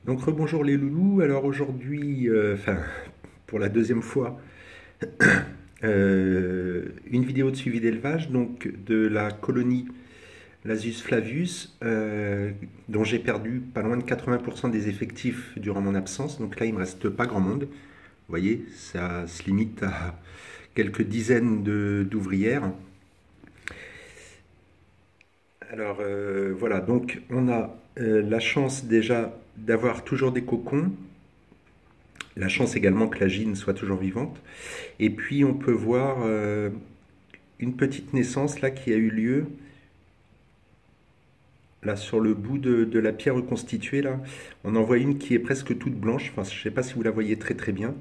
Donc rebonjour les loulous, alors aujourd'hui, pour la deuxième fois, une vidéo de suivi d'élevage donc de la colonie Lasius flavius, dont j'ai perdu pas loin de 80% des effectifs durant mon absence. Donc là il me reste pas grand monde, vous voyez, ça se limite à quelques dizaines d'ouvrières. Alors voilà, donc on a la chance déjà d'avoir toujours des cocons. La chance également que la gine soit toujours vivante. Et puis on peut voir une petite naissance là qui a eu lieu là sur le bout de la pierre reconstituée là. On en voit une qui est presque toute blanche. Enfin, je ne sais pas si vous la voyez très très bien.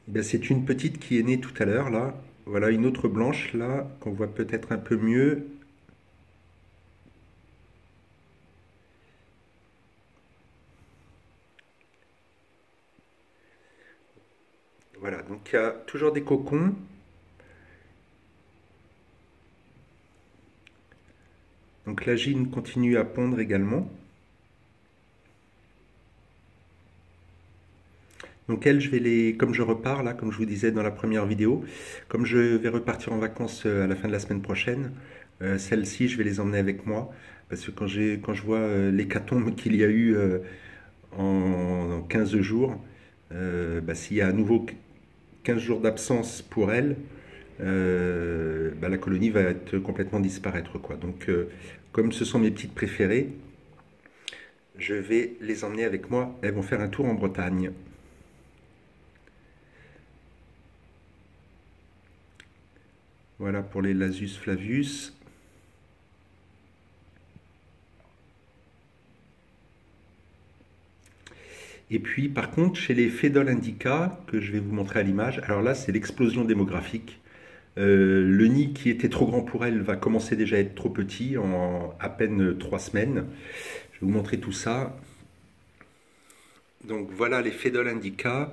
Ben, c'est une petite qui est née tout à l'heure là. Voilà une autre blanche là qu'on voit peut-être un peu mieux. Voilà, donc il y a toujours des cocons. Donc la gine continue à pondre également. Donc elles, je vais les, comme je repars là, comme je vous disais dans la première vidéo, comme je vais repartir en vacances à la fin de la semaine prochaine, celles-ci, je vais les emmener avec moi, parce que quand je vois l'hécatombe qu'il y a eu en 15 jours, s'il y a à nouveau 15 jours d'absence pour elles, la colonie va être complètement disparaître, quoi. Donc comme ce sont mes petites préférées, je vais les emmener avec moi. Elles vont faire un tour en Bretagne. Voilà pour les Lasius flavius. Et puis par contre, chez les Phédol indica, que je vais vous montrer à l'image, alors là c'est l'explosion démographique. Le nid qui était trop grand pour elle va commencer déjà à être trop petit en à peine 3 semaines. Je vais vous montrer tout ça. Donc voilà les Phédol indica.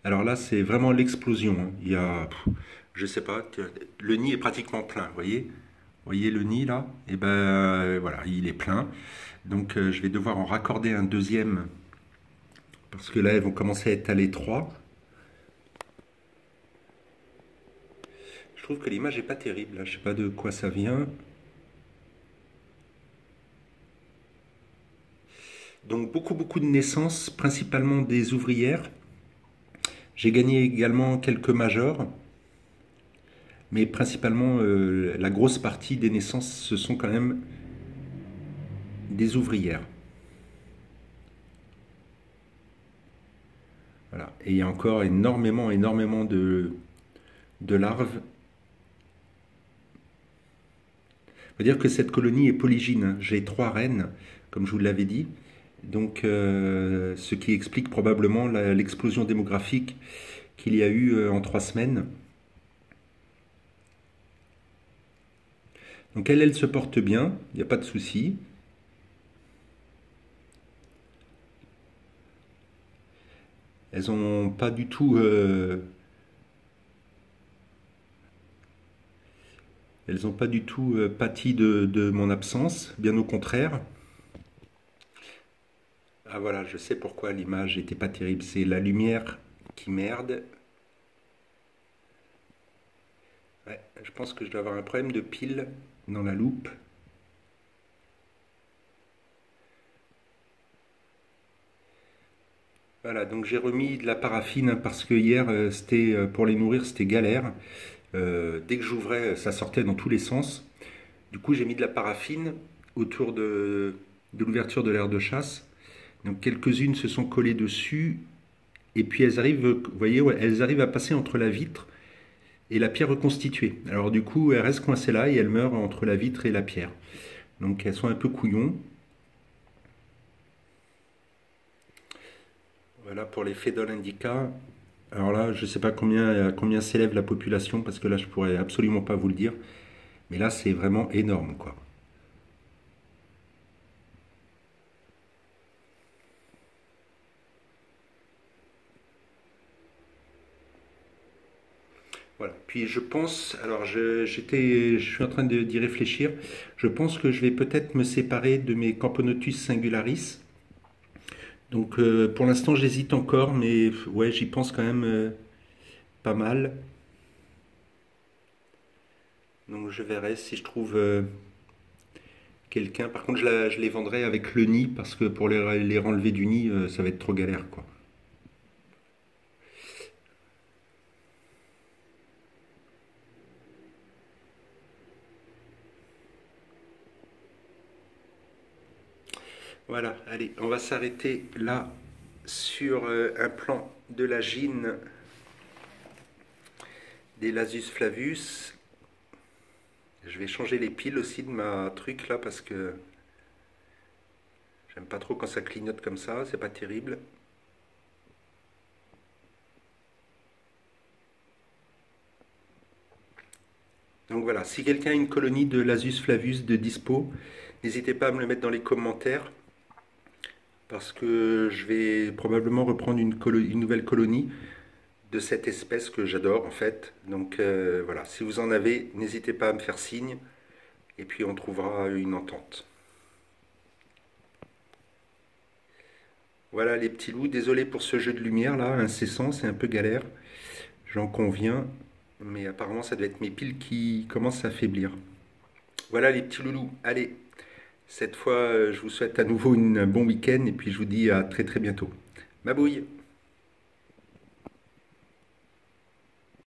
Alors là c'est vraiment l'explosion, hein. Il y a, je sais pas, le nid est pratiquement plein, vous voyez? Vous voyez le nid là? Et ben voilà, il est plein. Donc je vais devoir en raccorder un deuxième parce que là elles vont commencer à être à l'étroit. Je trouve que l'image est pas terrible là, je sais pas de quoi ça vient. Donc beaucoup de naissances, principalement des ouvrières. J'ai gagné également quelques majors, mais principalement la grosse partie des naissances, ce sont quand même des ouvrières. Voilà. Et il y a encore énormément de larves. Il faut dire que cette colonie est polygyne, hein. J'ai 3 reines, comme je vous l'avais dit. Donc, ce qui explique probablement l'explosion démographique qu'il y a eu en 3 semaines. Donc, elle se porte bien, il n'y a pas de souci. Elles n'ont pas du tout... elles n'ont pas du tout pâti de mon absence, bien au contraire. Ah voilà, je sais pourquoi l'image n'était pas terrible, c'est la lumière qui merde. Ouais, je pense que je dois avoir un problème de pile dans la loupe. Voilà, donc j'ai remis de la paraffine, hein, parce que hier, c'était pour les nourrir, c'était galère. Dès que j'ouvrais, ça sortait dans tous les sens. Du coup, j'ai mis de la paraffine autour de l'ouverture de l'aire de chasse. Donc quelques-unes se sont collées dessus. Et puis elles arrivent, vous voyez, ouais, elles arrivent à passer entre la vitre et la pierre reconstituée. Alors du coup, elles restent coincées là et elles meurent entre la vitre et la pierre. Donc elles sont un peu couillons. Voilà pour les Phédol indica. Alors là, je ne sais pas combien s'élève la population, parce que là, je pourrais absolument pas vous le dire. Mais là, c'est vraiment énorme, quoi. Voilà. Puis je pense, alors je suis en train d'y réfléchir. Je pense que je vais peut-être me séparer de mes Camponotus singularis. Donc pour l'instant j'hésite encore, mais ouais, j'y pense quand même pas mal. Donc je verrai si je trouve quelqu'un. Par contre, je les vendrai avec le nid parce que pour les renlever du nid, ça va être trop galère, quoi. Voilà, allez, on va s'arrêter là sur un plan de la gine des Lasus flavus. Je vais changer les piles aussi de ma truc là parce que j'aime pas trop quand ça clignote comme ça, c'est pas terrible. Donc voilà, si quelqu'un a une colonie de Lasus flavus de dispo, n'hésitez pas à me le mettre dans les commentaires parce que je vais probablement reprendre une nouvelle colonie de cette espèce que j'adore en fait. Donc voilà, si vous en avez, n'hésitez pas à me faire signe et puis on trouvera une entente. Voilà les petits loups, désolé pour ce jeu de lumière là, incessant, c'est un peu galère, j'en conviens, mais apparemment ça doit être mes piles qui commencent à faiblir. Voilà les petits loulous, allez, cette fois je vous souhaite à nouveau un bon week-end et puis je vous dis à très très bientôt. Mabouille!